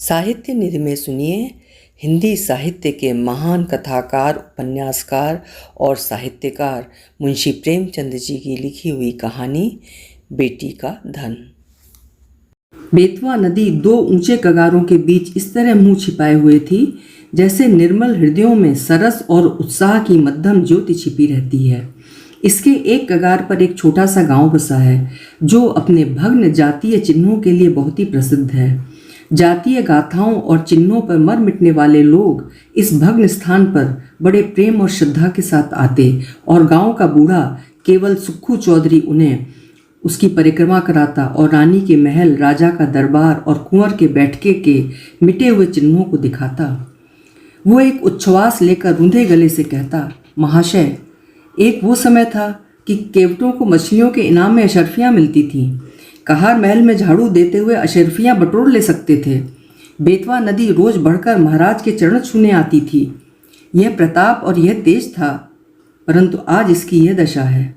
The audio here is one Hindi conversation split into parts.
साहित्य निधि में सुनिए हिंदी साहित्य के महान कथाकार, उपन्यासकार और साहित्यकार मुंशी प्रेमचंद जी की लिखी हुई कहानी बेटी का धन। बेतवा नदी दो ऊंचे कगारों के बीच इस तरह मुंह छिपाए हुए थी जैसे निर्मल हृदयों में सरस और उत्साह की मध्यम ज्योति छिपी रहती है। इसके एक कगार पर एक छोटा सा गांव बसा है जो अपने भग्न जातीय चिन्हों के लिए बहुत ही प्रसिद्ध है। जातीय गाथाओं और चिन्हों पर मर मिटने वाले लोग इस भग्न स्थान पर बड़े प्रेम और श्रद्धा के साथ आते और गांव का बूढ़ा केवल सुक्खू चौधरी उन्हें उसकी परिक्रमा कराता और रानी के महल, राजा का दरबार और कुंवर के बैठके के मिटे हुए चिन्हों को दिखाता। वो एक उच्छ्वास लेकर रूंधे गले से कहता, महाशय, एक वो समय था कि केवटों को मछलियों के इनाम में अशर्फियाँ मिलती थीं। कहार महल में झाड़ू देते हुए अशर्फियाँ बटोर ले सकते थे। बेतवा नदी रोज बढ़कर महाराज के चरण छूने आती थी। यह प्रताप और यह तेज था, परंतु आज इसकी यह दशा है।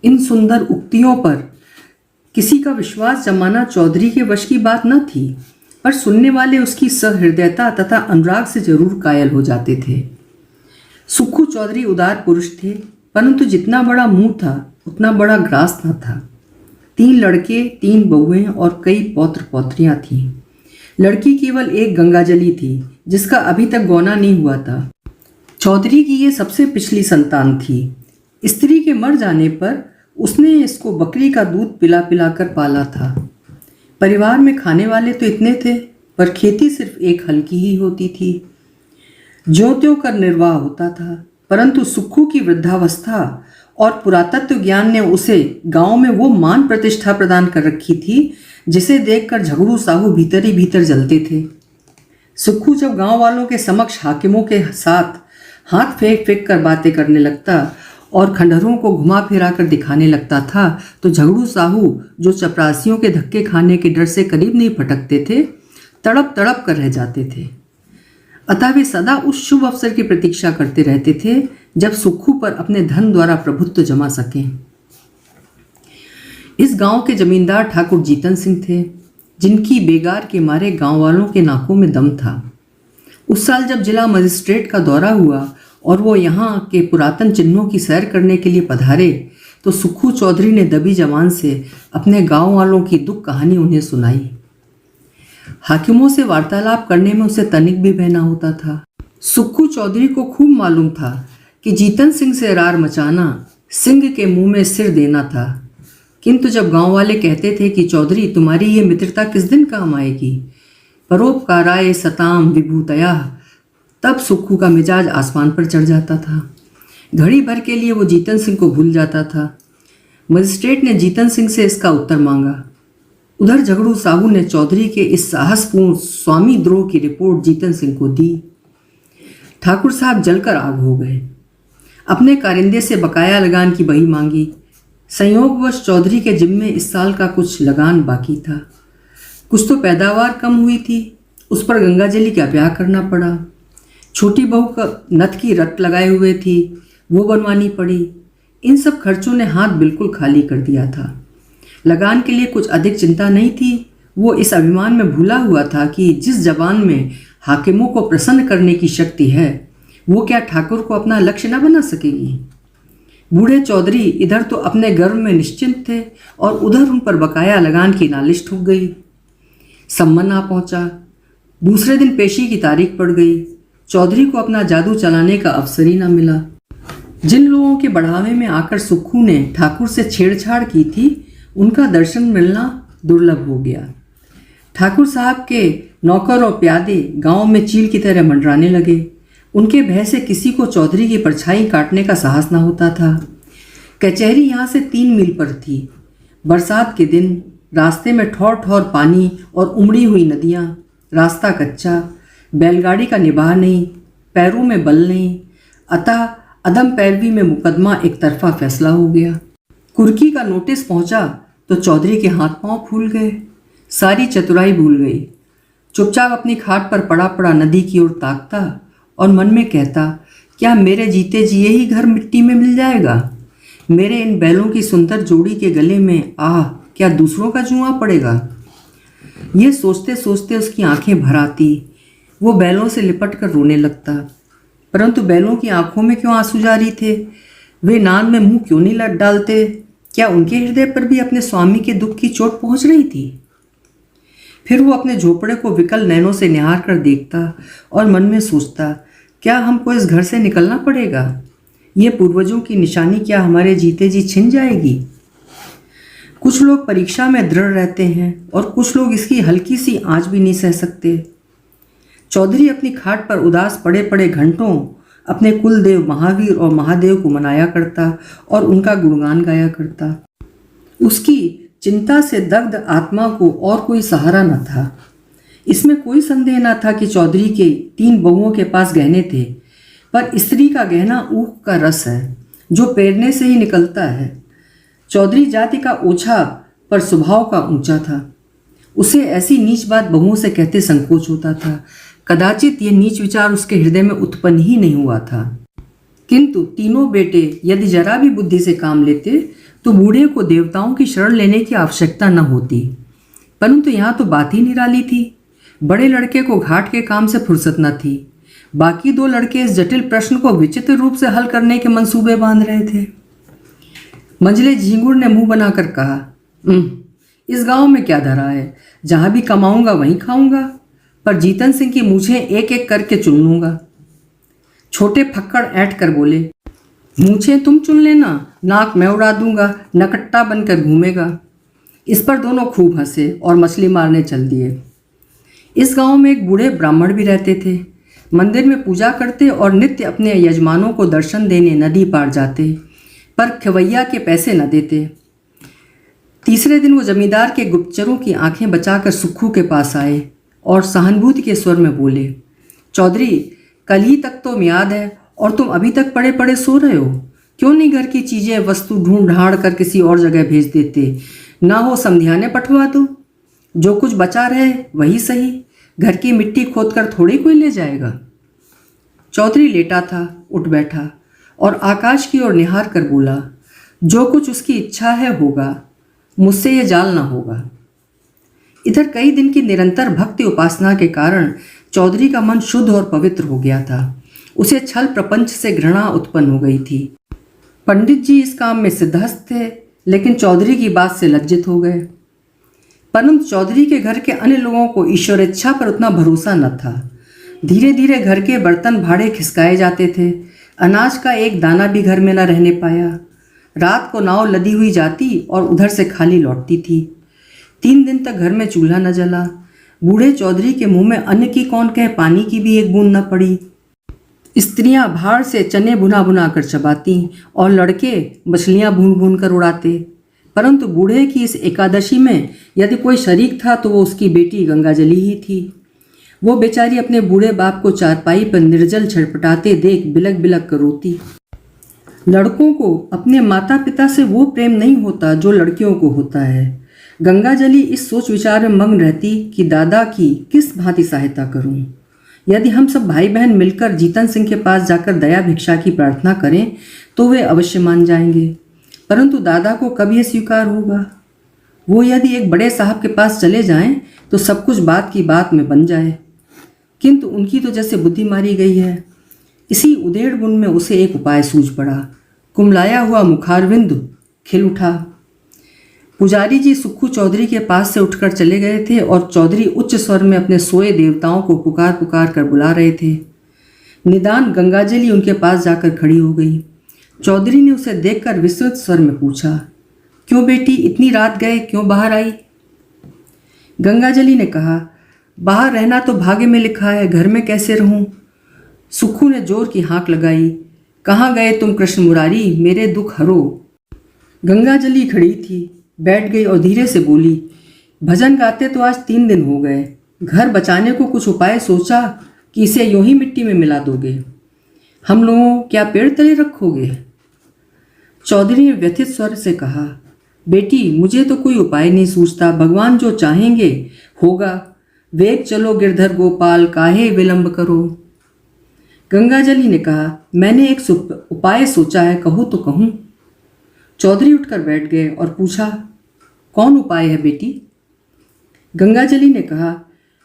इन सुंदर उक्तियों पर किसी का विश्वास जमाना चौधरी के वश की बात न थी, पर सुनने वाले उसकी सहृदयता तथा अनुराग से जरूर कायल हो जाते थे। सुक्खू चौधरी उदार पुरुष थे, परंतु जितना बड़ा मुंह था उतना बड़ा ग्रास न था। 3 लड़के, 3 बहुएं और कई पौत्र पौत्रियां थीं। लड़की केवल एक गंगाजली थी जिसका अभी तक गौना नहीं हुआ था। चौधरी की ये सबसे पिछली संतान थी। स्त्री के मर जाने पर उसने इसको बकरी का दूध पिला पिला कर पाला था। परिवार में खाने वाले तो इतने थे, पर खेती सिर्फ एक हल्की ही होती थी। ज्यों-त्यों कर निर्वाह होता था, परंतु सुक्खू की वृद्धावस्था और पुरातत्व ज्ञान ने उसे गांव में वो मान प्रतिष्ठा प्रदान कर रखी थी जिसे देखकर झगड़ू साहू भीतर ही भीतर जलते थे। सुक्खू जब गांव वालों के समक्ष हाकिमों के साथ हाथ फेंक फेंक कर बातें करने लगता और खंडहरों को घुमा फिरा कर दिखाने लगता था, तो झगड़ू साहू, जो चपरासियों के धक्के खाने के डर से करीब नहीं फटकते थे, तड़प तड़प कर रह जाते थे। अतः वे सदा उस शुभ अवसर की प्रतीक्षा करते रहते थे जब सुक्खू पर अपने धन द्वारा प्रभुत्व जमा सकें। इस गांव के जमींदार ठाकुर जीतन सिंह थे, जिनकी बेगार के मारे गांव वालों के नाकों में दम था। उस साल जब जिला मजिस्ट्रेट का दौरा हुआ और वो यहाँ के पुरातन चिन्हों की सैर करने के लिए पधारे, तो सुक्खू चौधरी ने दबी जबान से अपने गांव वालों की दुख कहानी उन्हें सुनाई। हाकिमों से वार्तालाप करने में उसे तनिक भी बहना होता था। सुक्खू चौधरी को खूब मालूम था कि जीतन सिंह से रार मचाना सिंह के मुंह में सिर देना था, किंतु जब गांव वाले कहते थे कि चौधरी, तुम्हारी ये मित्रता किस दिन काम आएगी, परोपकाराय सताम विभूतया, तब सुक्खू का मिजाज आसमान पर चढ़ जाता था। घड़ी भर के लिए वो जीतन सिंह को भूल जाता था। मजिस्ट्रेट ने जीतन सिंह से इसका उत्तर मांगा। उधर झगड़ू साहू ने चौधरी के इस साहसपूर्ण स्वामी द्रोह की रिपोर्ट जीतन सिंह को दी। ठाकुर साहब जलकर आग हो गए। अपने कारिंदे से बकाया लगान की बही मांगी। संयोगवश चौधरी के जिम्मे इस साल का कुछ लगान बाकी था। कुछ तो पैदावार कम हुई थी, उस पर गंगाजली का ब्याह करना पड़ा। छोटी बहू का नथ की रट लगाए हुए थी, वो बनवानी पड़ी। इन सब खर्चों ने हाथ बिल्कुल खाली कर दिया था। लगान के लिए कुछ अधिक चिंता नहीं थी। वो इस अभिमान में भूला हुआ था कि जिस जबान में हाकिमों को प्रसन्न करने की शक्ति है, वो क्या ठाकुर को अपना लक्ष्य न बना सकेगी। बूढ़े चौधरी इधर तो अपने गर्व में निश्चिंत थे और उधर उन पर बकाया लगान की नालिश ठुक गई। सम्मन आ पहुंचा। दूसरे दिन पेशी की तारीख पड़ गई। चौधरी को अपना जादू चलाने का अवसर ही न मिला। जिन लोगों के बढ़ावे में आकर सुक्खू ने ठाकुर से छेड़छाड़ की थी, उनका दर्शन मिलना दुर्लभ हो गया। ठाकुर साहब के नौकर और प्यादे गांव में चील की तरह मंडराने लगे। उनके भय से किसी को चौधरी की परछाई काटने का साहस न होता था। कचहरी यहाँ से 3 मील पर थी। बरसात के दिन रास्ते में ठौर ठौर पानी और उमड़ी हुई नदियाँ, रास्ता कच्चा, बैलगाड़ी का निबाह नहीं, पैरों में बल नहीं, अतः अदम पैरवी में मुकदमा एक तरफा फैसला हो गया। कुर्की का नोटिस पहुंचा तो चौधरी के हाथ पांव फूल गए। सारी चतुराई भूल गई। चुपचाप अपनी खाट पर पड़ा पड़ा नदी की ओर ताकता और मन में कहता, क्या मेरे जीते जी यही घर मिट्टी में मिल जाएगा। मेरे इन बैलों की सुंदर जोड़ी के गले में क्या दूसरों का जुआ पड़ेगा। ये सोचते सोचते उसकी आंखें भर आती। वो बैलों से लिपट कर रोने लगता, परंतु बैलों की आंखों में क्यों आंसू जारी थे? वे नान में मुंह क्यों नहीं लट डालते? क्या उनके हृदय पर भी अपने स्वामी के दुख की चोट पहुंच रही थी? फिर वो अपने झोपड़े को विकल नैनों से निहार कर देखता और मन में सोचता, क्या हमको इस घर से निकलना पड़ेगा? ये पूर्वजों की निशानी क्या हमारे जीते जी छिन जाएगी? कुछ लोग परीक्षा में दृढ़ रहते हैं और कुछ लोग इसकी हल्की सी आंच भी नहीं सह सकते। चौधरी अपनी खाट पर उदास पड़े पड़े घंटों अपने कुल देव महावीर और महादेव को मनाया करता और उनका गुणगान गाया करता। उसकी चिंता से दग्ध आत्मा को और कोई सहारा न था। इसमें कोई संदेह न था कि चौधरी के 3 बहुओं के पास गहने थे, पर स्त्री का गहना ऊख का रस है जो पेरने से ही निकलता है। चौधरी जाति का ओछा पर स्वभाव का ऊंचा था। उसे ऐसी नीच बात बहुओं से कहते संकोच होता था। कदाचित ये नीच विचार उसके हृदय में उत्पन्न ही नहीं हुआ था। किंतु तीनों बेटे यदि जरा भी बुद्धि से काम लेते तो बूढ़े को देवताओं की शरण लेने की आवश्यकता न होती। परंतु यहाँ तो बात ही निराली थी। बड़े लड़के को घाट के काम से फुर्सत न थी। बाकी 2 लड़के इस जटिल प्रश्न को विचित्र रूप से हल करने के मंसूबे बांध रहे थे। मंझले झींगुर ने मुंह बनाकर कहा, इस गांव में क्या धरा है? जहां भी कमाऊंगा वहीं खाऊंगा, पर जीतन सिंह की मूछें एक एक करके चुन लूंगा। छोटे फक्कड़ ऐंठ कर बोले, मूछें तुम चुन लेना, नाक मैं उड़ा दूंगा, नकट्टा बनकर घूमेगा। इस पर दोनों खूब हंसे और मछली मारने चल दिए। इस गांव में एक बूढ़े ब्राह्मण भी रहते थे। मंदिर में पूजा करते और नित्य अपने यजमानों को दर्शन देने नदी पार जाते, पर खवैया के पैसे न देते। तीसरे दिन वो जमींदार के गुप्तचरों की आंखें बचाकर सुक्खू के पास आए और सहानुभूति के स्वर में बोले, चौधरी, कल ही तक तो मियाद है और तुम अभी तक पड़े पड़े सो रहे हो। क्यों नहीं घर की चीज़ें वस्तु ढूंढ ढांड कर किसी और जगह भेज देते? ना हो समधियाने पठवा दो। जो कुछ बचा रहे वही सही, घर की मिट्टी खोद कर थोड़ी कोई ले जाएगा। चौधरी लेटा था, उठ बैठा और आकाश की ओर निहार कर बोला, जो कुछ उसकी इच्छा है होगा, मुझसे ये जाल ना होगा। इधर कई दिन की निरंतर भक्ति उपासना के कारण चौधरी का मन शुद्ध और पवित्र हो गया था। उसे छल प्रपंच से घृणा उत्पन्न हो गई थी। पंडित जी इस काम में सिद्धहस्त थे, लेकिन चौधरी की बात से लज्जित हो गए। परंतु चौधरी के घर के अन्य लोगों को ईश्वर इच्छा पर उतना भरोसा न था। धीरे धीरे घर के बर्तन भाड़े खिसकाए जाते थे। अनाज का एक दाना भी घर में न रहने पाया। रात को नाव लदी हुई जाती और उधर से खाली लौटती थी। 3 दिन तक घर में चूल्हा न जला। बूढ़े चौधरी के मुंह में अन्न की कौन कहे, पानी की भी एक बूंद न पड़ी। स्त्रियां भाड़ से चने भुना भुना कर चबाती और लड़के मछलियां भून भून कर उड़ाते। परंतु बूढ़े की इस एकादशी में यदि कोई शरीक था तो वो उसकी बेटी गंगाजली ही थी। वो बेचारी अपने बूढ़े बाप को चारपाई पर निर्जल छटपटाते देख बिलक बिलक कर रोती। लड़कों को अपने माता पिता से वो प्रेम नहीं होता जो लड़कियों को होता है। गंगाजली इस सोच विचार में मग्न रहती कि दादा की किस भांति सहायता करूं। यदि हम सब भाई बहन मिलकर जीतन सिंह के पास जाकर दया भिक्षा की प्रार्थना करें तो वे अवश्य मान जाएंगे, परंतु दादा को कब ये स्वीकार होगा? वो यदि एक बड़े साहब के पास चले जाएं तो सब कुछ बात की बात में बन जाए, किंतु उनकी तो जैसे बुद्धि मारी गई है। इसी उधेड़ बुन में उसे एक उपाय सूझ पड़ा। कुमलाया हुआ मुखारविंद खिल उठा। पुजारी जी सुक्खू चौधरी के पास से उठकर चले गए थे और चौधरी उच्च स्वर में अपने सोए देवताओं को पुकार पुकार कर बुला रहे थे। निदान गंगाजली उनके पास जाकर खड़ी हो गई। चौधरी ने उसे देखकर विस्तृत स्वर में पूछा, क्यों बेटी, इतनी रात गए, क्यों बाहर आई? गंगाजली ने कहा, बाहर रहना तो भाग्य में लिखा है, घर में कैसे रहूं? सुक्खू ने जोर की हाँक लगाई, कहाँ गए तुम कृष्ण मुरारी, मेरे दुख हरो। गंगाजली खड़ी थी, बैठ गई और धीरे से बोली, भजन गाते तो आज 3 दिन हो गए। घर बचाने को कुछ उपाय सोचा कि इसे यूं ही मिट्टी में मिला दोगे? हम लोगों क्या पेड़ तले रखोगे? चौधरी ने व्यथित स्वर से कहा, बेटी, मुझे तो कोई उपाय नहीं सूझता। भगवान जो चाहेंगे होगा। वेग चलो गिरधर गोपाल, काहे विलंब करो। गंगाजली ने कहा, मैंने एक उपाय सोचा है, कहूँ तो कहूँ। चौधरी उठकर बैठ गए और पूछा, कौन उपाय है बेटी? गंगाजली ने कहा,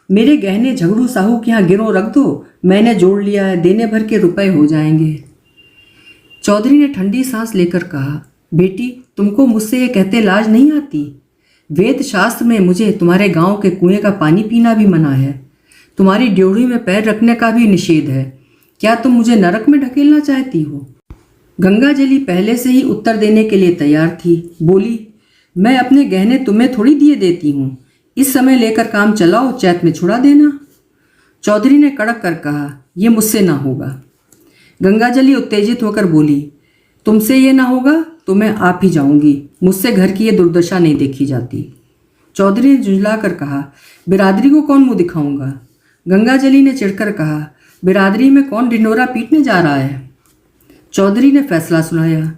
मेरे गहने झगड़ू साहू के यहाँ गिरो रख दो, मैंने जोड़ लिया है, देने भर के रुपए हो जाएंगे। चौधरी ने ठंडी सांस लेकर कहा, बेटी तुमको मुझसे ये कहते लाज नहीं आती? वेद शास्त्र में मुझे तुम्हारे गांव के कुएं का पानी पीना भी मना है, तुम्हारी ड्योढ़ी में पैर रखने का भी निषेध है। क्या तुम मुझे नरक में ढकेलना चाहती हो? गंगाजली पहले से ही उत्तर देने के लिए तैयार थी। बोली, मैं अपने गहने तुम्हें थोड़ी दिए देती हूँ, इस समय लेकर काम चलाओ, चैत में छुड़ा देना। चौधरी ने कड़क कर कहा, यह मुझसे ना होगा। गंगाजली उत्तेजित होकर बोली, तुमसे ये ना होगा तो मैं आप ही जाऊंगी, मुझसे घर की ये दुर्दशा नहीं देखी जाती। चौधरी ने झुंझला कर कहा, बिरादरी को कौन मुंह दिखाऊंगा? गंगाजली ने चिढ़कर कहा, बिरादरी में कौन ढिंडोरा पीटने जा रहा है? चौधरी ने फैसला सुनाया,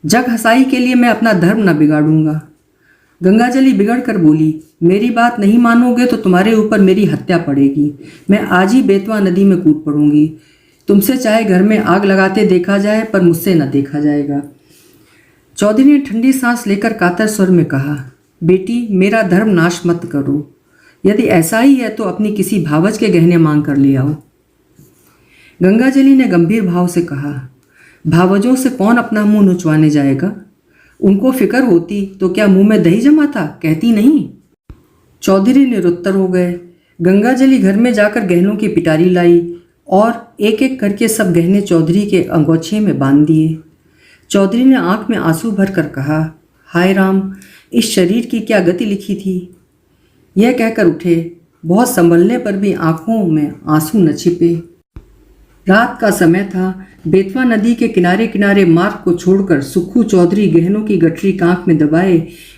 जग हंसाई के लिए मैं अपना धर्म न बिगाड़ूंगा। गंगाजली बिगड़ कर बोली, मेरी बात नहीं मानोगे तो तुम्हारे ऊपर मेरी हत्या पड़ेगी, मैं आज ही बेतवा नदी में कूद पड़ूंगी। तुमसे चाहे घर में आग लगाते देखा जाए, पर मुझसे न देखा जाएगा। चौधरी ने ठंडी सांस लेकर कातर स्वर में कहा, बेटी मेरा धर्म नाश मत करो, यदि ऐसा ही है तो अपनी किसी भावज के गहने मांग कर ले आओ। गंगाजली ने गंभीर भाव से कहा, भावजों से कौन अपना मुंह नुचवाने जाएगा? उनको फिक्र होती तो क्या मुंह में दही जमा था, कहती नहीं। चौधरी निरुत्तर हो गए। गंगाजली घर में जाकर गहनों की पिटारी लाई और एक एक करके सब गहने चौधरी के अंगोछे में बांध दिए। चौधरी ने आंख में आंसू भर कर कहा, हाय राम, इस शरीर की क्या गति लिखी थी। यह कहकर उठे। बहुत संभलने पर भी आंखों में आंसू न छिपे। रात का समय था। बेतवा नदी के किनारे किनारे मार्ग को छोड़कर सुक्खू चौधरी गहनों की गठरी कांख में दबाए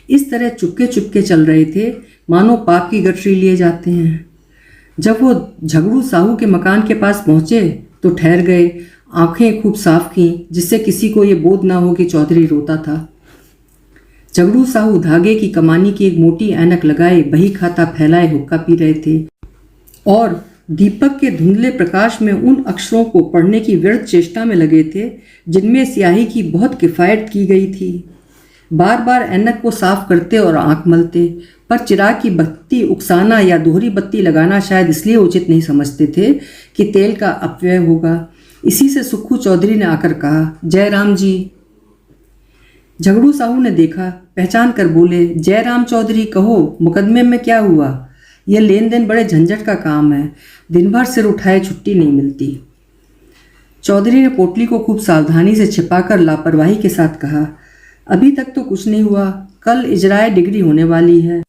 इस तरह चुपके चुपके चल रहे थे मानो पाप की गठरी लिए जाते हैं। जब वो झगड़ू साहू के मकान के पास पहुंचे तो ठहर गए, आंखें खूब साफ की, जिससे किसी को ये बोध ना हो कि चौधरी रोता था। झगड़ू साहू धागे की कमानी की एक मोटी ऐनक लगाए बही खाता फैलाए हुक्का पी रहे थे और दीपक के धुंधले प्रकाश में उन अक्षरों को पढ़ने की व्यर्थ चेष्टा में लगे थे जिनमें स्याही की बहुत किफ़ायत की गई थी। बार बार ऐनक को साफ करते और आंख मलते, पर चिराग की बत्ती उकसाना या दोहरी बत्ती लगाना शायद इसलिए उचित नहीं समझते थे कि तेल का अपव्यय होगा। इसी से सुक्खू चौधरी ने आकर कहा, जय राम जी। झगड़ू साहू ने देखा, पहचान कर बोले, जय राम चौधरी, कहो मुकदमे में क्या हुआ? यह लेन देन बड़े झंझट का काम है, दिन भर सिर उठाए छुट्टी नहीं मिलती। चौधरी ने पोटली को खूब सावधानी से छिपाकर लापरवाही के साथ कहा, अभी तक तो कुछ नहीं हुआ, कल इजराए डिग्री होने वाली है।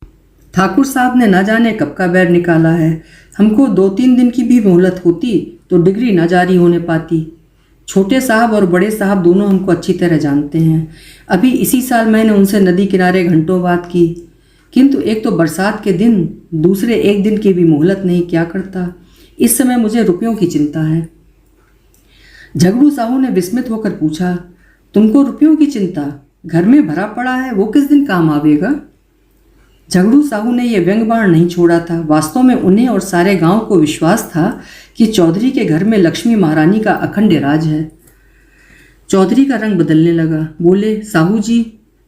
ठाकुर साहब ने न जाने कब का बैर निकाला है, हमको 2-3 दिन की भी मोहलत होती तो डिग्री न जारी होने पाती। छोटे साहब और बड़े साहब दोनों हमको अच्छी तरह जानते हैं। अभी इसी साल मैंने उनसे नदी किनारे घंटों बात की, किंतु एक तो बरसात के दिन, दूसरे एक दिन की भी मोहलत नहीं, क्या करता। इस समय मुझे रुपयों की चिंता है। झगड़ू साहू ने विस्मित होकर पूछा, तुमको रुपयों की चिंता? घर में भरा पड़ा है, वो किस दिन काम आवेगा? झगड़ू साहू ने यह व्यंग बाण नहीं छोड़ा था। वास्तव में उन्हें और सारे गांव को विश्वास था कि चौधरी के घर में लक्ष्मी महारानी का अखंड राज है। चौधरी का रंग बदलने लगा। बोले, साहू जी,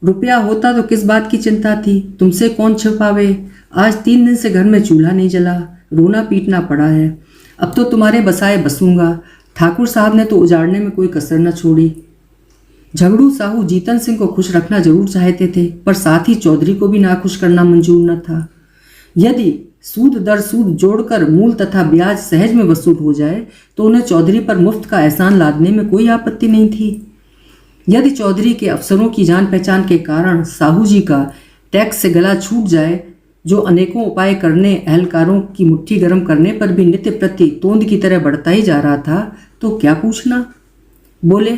रुपया होता तो किस बात की चिंता थी, तुमसे कौन छिपावे। आज 3 दिन से घर में चूल्हा नहीं जला, रोना पीटना पड़ा है। अब तो तुम्हारे बसाए बसूंगा। ठाकुर साहब ने तो उजाड़ने में कोई कसर न छोड़ी। झगड़ू साहू जीतन सिंह को खुश रखना जरूर चाहते थे, पर साथ ही चौधरी को भी नाखुश करना मंजूर न था। यदि सूद दर सूद जोड़कर मूल तथा ब्याज सहज में वसूल हो जाए तो उन्हें चौधरी पर मुफ्त का एहसान लादने में कोई आपत्ति नहीं थी। यदि चौधरी के अफसरों की जान पहचान के कारण साहू जी का टैक्स से गला छूट जाए, जो अनेकों उपाय करने, अहलकारों की मुट्ठी गर्म करने पर भी नित्य प्रति तोंद की तरह बढ़ता ही जा रहा था, तो क्या पूछना। बोले,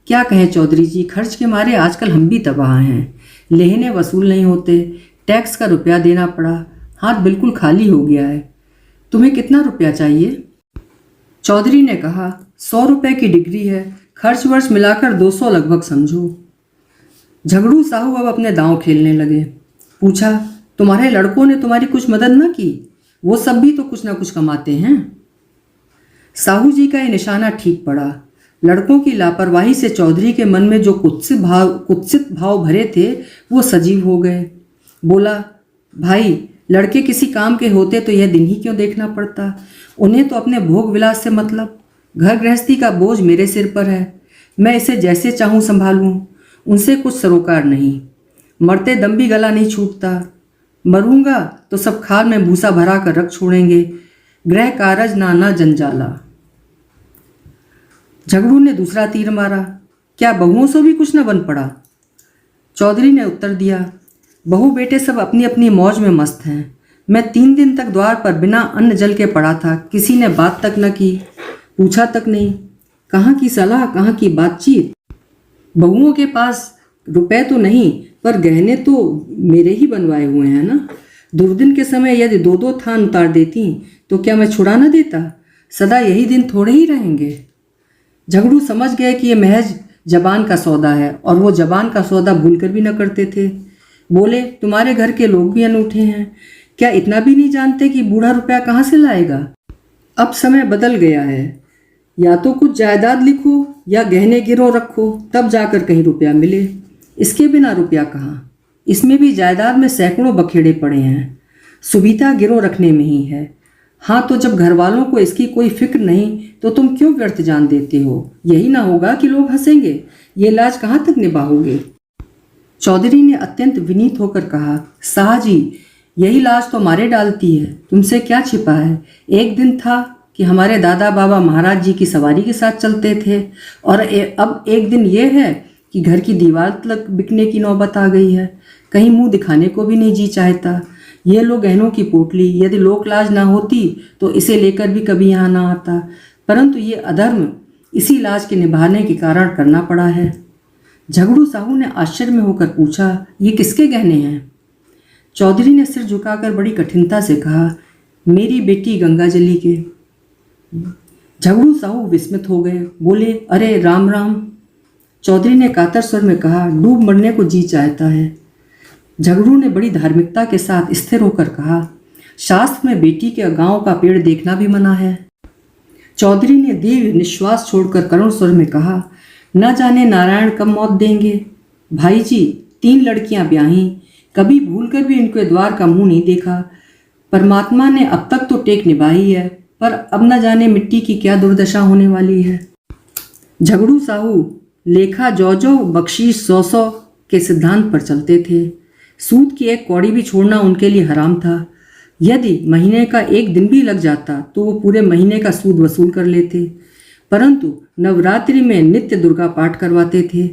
क्या कहें चौधरी जी, खर्च के मारे आजकल हम भी तबाह हैं। लेहने वसूल नहीं होते, टैक्स का रुपया देना पड़ा, हाथ बिल्कुल खाली हो गया है। तुम्हें कितना रुपया चाहिए? चौधरी ने कहा, 100 रुपये की डिग्री है, खर्च वर्च मिलाकर 200 लगभग समझो। झगड़ू साहू अब अपने दांव खेलने लगे। पूछा, तुम्हारे लड़कों ने तुम्हारी कुछ मदद न की? वो सब भी तो कुछ ना कुछ कमाते हैं। साहू जी का ये निशाना ठीक पड़ा। लड़कों की लापरवाही से चौधरी के मन में जो कुत्सित भाव भरे थे वो सजीव हो गए। बोला, भाई लड़के किसी काम के होते तो यह दिन ही क्यों देखना पड़ता। उन्हें तो अपने भोग विलास से मतलब। घर गृहस्थी का बोझ मेरे सिर पर है, मैं इसे जैसे चाहूँ संभालूँ, उनसे कुछ सरोकार नहीं। मरते दम भी गला नहीं छूटता। मरूंगा तो सब खाल में भूसा भरा कर रख छोड़ेंगे। गृह कारज नाना जंजाला। झगड़ू ने दूसरा तीर मारा, क्या बहुओं से भी कुछ न बन पड़ा? चौधरी ने उत्तर दिया, बहू बेटे सब अपनी अपनी मौज में मस्त हैं। मैं 3 दिन तक द्वार पर बिना अन्न जल के पड़ा था, किसी ने बात तक न की, पूछा तक नहीं। कहाँ की सलाह, कहाँ की बातचीत। बहुओं के पास रुपए तो नहीं, पर गहने तो मेरे ही बनवाए हुए हैं ना। दुर्दिन के समय यदि 2-2 थान उतार देती तो क्या मैं छुड़ा न देता? सदा यही दिन थोड़े ही रहेंगे। झगड़ू समझ गए कि यह महज जबान का सौदा है, और वो जबान का सौदा भूलकर भी न करते थे। बोले, तुम्हारे घर के लोग भी अनूठे हैं, क्या इतना भी नहीं जानते कि बूढ़ा रुपया कहाँ से लाएगा? अब समय बदल गया है, या तो कुछ जायदाद लिखो या गहने गिरो रखो, तब जाकर कहीं रुपया मिले। इसके बिना रुपया कहाँ? इसमें भी जायदाद में सैकड़ों बखेड़े पड़े हैं, सुविधा गिरो रखने में ही है। हाँ, तो जब घर वालों को इसकी कोई फिक्र नहीं तो तुम क्यों व्यर्थ जान देते हो? यही ना होगा कि लोग हंसेंगे, ये लाज कहाँ तक निभाओगे? चौधरी ने अत्यंत विनीत होकर कहा, शाह जी, यही लाज तो मारे डालती है, तुमसे क्या छिपा है। एक दिन था कि हमारे दादा बाबा महाराज जी की सवारी के साथ चलते थे, और अब एक दिन ये है कि घर की दीवार तक बिकने की नौबत आ गई है। कहीं मुंह दिखाने को भी नहीं जी चाहता। ये लो गहनों की पोटली, यदि लोक लाज ना होती तो इसे लेकर भी कभी यहाँ ना आता, परंतु ये अधर्म इसी लाज के निभाने के कारण करना पड़ा है। झगड़ू साहू ने आश्चर्य में होकर पूछा, ये किसके गहने हैं? चौधरी ने सिर झुकाकर बड़ी कठिनता से कहा, मेरी बेटी गंगाजली के। झगड़ू साहू विस्मित हो गए, बोले, अरे राम राम। चौधरी ने कातर स्वर में कहा, डूब मरने को जी चाहता है। झगड़ू ने बड़ी धार्मिकता के साथ स्थिर होकर कहा, शास्त्र में बेटी के गांव का पेड़ देखना भी मना है। चौधरी ने दीर्घ निश्वास छोड़कर करुण स्वर में कहा, न जाने नारायण कब मौत देंगे। भाई जी, 3 लड़कियां ब्याही, कभी भूलकर भी इनके द्वार का मुंह नहीं देखा। परमात्मा ने अब तक तो टेक निभाई है, पर अब न जाने मिट्टी की क्या दुर्दशा होने वाली है। झगड़ू साहू लेखा जौ बख्शीश 100 के सिद्धांत पर चलते थे। सूद की एक कौड़ी भी छोड़ना उनके लिए हराम था। यदि महीने का एक दिन भी लग जाता तो वो पूरे महीने का सूद वसूल कर लेते। परंतु नवरात्रि में नित्य दुर्गा पाठ करवाते थे।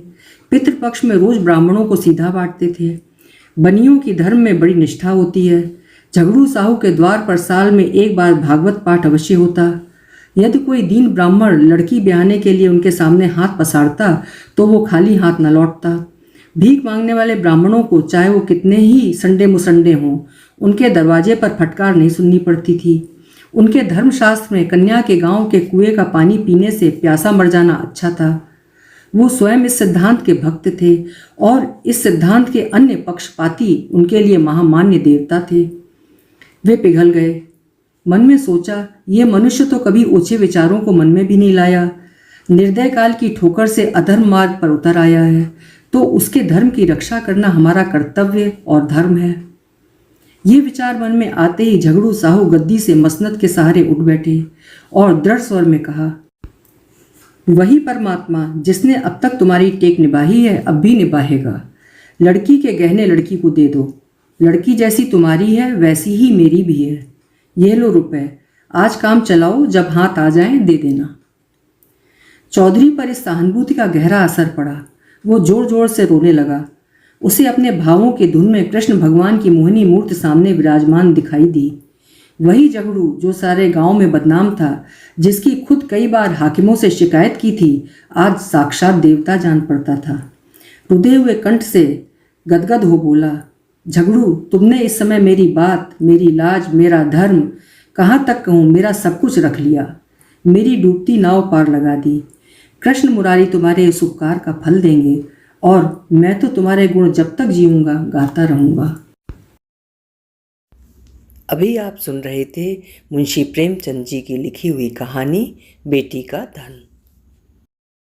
पितृपक्ष में रोज ब्राह्मणों को सीधा बांटते थे। बनियों की धर्म में बड़ी निष्ठा होती है। झगड़ू साहू के द्वार पर साल में एक बार भागवत पाठ अवश्य होता। यदि कोई दीन ब्राह्मण लड़की ब्याहने के लिए उनके सामने हाथ पसारता तो वो खाली हाथ न लौटता। भीख मांगने वाले ब्राह्मणों को चाहे वो कितने ही संडे मुसंडे हों, उनके दरवाजे पर फटकार नहीं सुननी पड़ती थी। उनके धर्मशास्त्र में कन्या के गांव के कुएं का पानी पीने से प्यासा मर जाना अच्छा था। वो स्वयं इस सिद्धांत के भक्त थे, और इस सिद्धांत के अन्य पक्षपाती उनके लिए महामान्य देवता थे। वे पिघल गए। मन में सोचा, ये मनुष्य तो कभी ऊंचे विचारों को मन में भी नहीं लाया। निर्दय काल की ठोकर से अधर्म मार्ग पर उतर आया है, तो उसके धर्म की रक्षा करना हमारा कर्तव्य और धर्म है। ये विचार मन में आते ही झगड़ू साहू गद्दी से मसनद के सहारे उठ बैठे और दृढ़ स्वर में कहा, वही परमात्मा जिसने अब तक तुम्हारी टेक निभाई है अब भी निभाएगा। लड़की के गहने लड़की को दे दो। लड़की जैसी तुम्हारी है वैसी ही मेरी भी है। ये लो रुपए, आज काम चलाओ, जब हाथ आ जाए दे देना। चौधरी पर इस सहानुभूति का गहरा असर पड़ा। वो जोर जोर से रोने लगा। उसे अपने भावों की धुन में कृष्ण भगवान की मोहिनी मूर्ति सामने विराजमान दिखाई दी। वही झगड़ू जो सारे गांव में बदनाम था, जिसकी खुद कई बार हाकिमों से शिकायत की थी, आज साक्षात देवता जान पड़ता था। रुधे हुए कंठ से गदगद हो बोला, झगड़ू, तुमने इस समय मेरी बात, मेरी लाज, मेरा धर्म, कहाँ तक कहूँ, मेरा सब कुछ रख लिया। मेरी डूबती नाव पार लगा दी। कृष्ण मुरारी तुम्हारे इस उपकार का फल देंगे, और मैं तो तुम्हारे गुण जब तक जीऊंगा गाता रहूंगा। अभी आप सुन रहे थे मुंशी प्रेमचंद जी की लिखी हुई कहानी बेटी का धन।